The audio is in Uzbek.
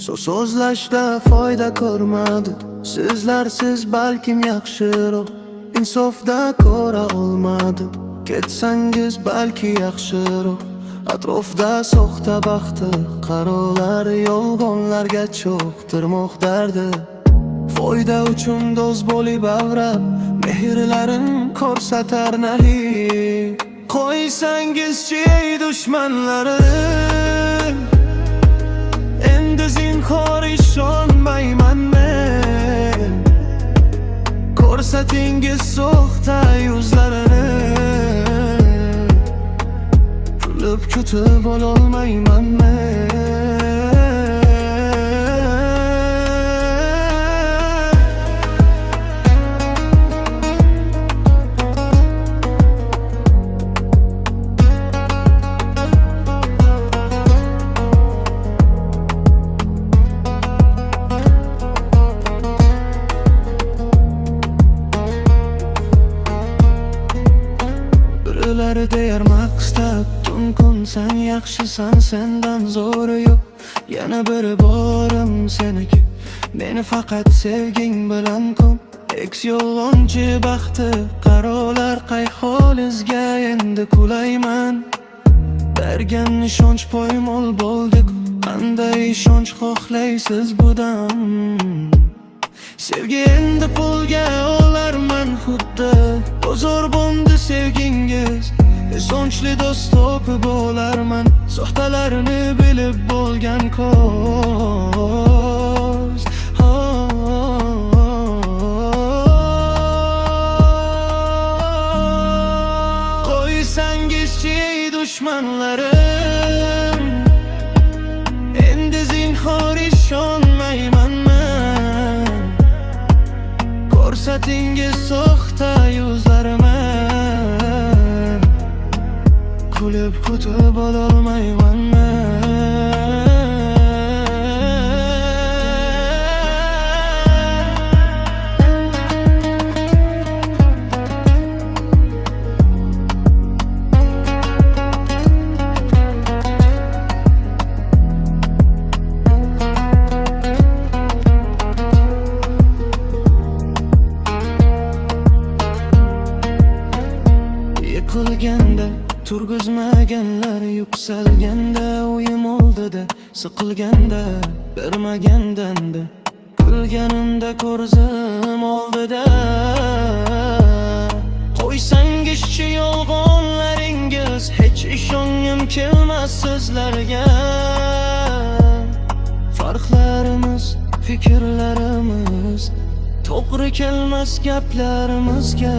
So'zlashda foyda ko'rmadi. Sizlarsiz balkim yaxshiroq. Insofda ko'ra olmadim. Ketsangiz balki yaxshiroq. Atrofda soxta baxti qarolar, yolg'onlarga cho'qtirmoq dardi. Foyda uchun do'st bo'lib avrab, mehrlarim ko'rsatar nahi. Qo'ysangizchi ey dushmanlarim, endi zinhor ishonmayman men. Ko'rsatingiz soxta yuzlarini, kulib kutib ololmayman men. Birileri deyar maqsad, tun kun sen yaxshisan, sendan zo'ri yo'q. Yana bir borim seniki, meni faqat sevging bilan kun. Eks yolg'onchi baxti qarolar, qay holizga endi kulayman. Bergan ishonch poymol bo'ldik, qanday ishonch xohlaysiz budan? Sevgi endi pulga olarman xuddi, bozor bo'ndi sevgingiz. Ishonchli do'st topib olarman, soxtalarini bilib bo'lgan ko'z. Qo'ysangizchi ey dushmanlarim, endi zinhor ishonmayman men. Ko'rsatingiz soxta yuzlarimni, kulib kutib ololmayman men. Yiqilganda turg'izmaganlar, yuksalganda uyim oldida, siqilganda bermagandanda, kulganimda ko'rzim oldida. Qo'ysangizchi yolg'onlaringiz, hech ishongim kelmas sizlarga. Farqlarimiz, fikrlarimiz to'g'ri kelmas gaplarimizga.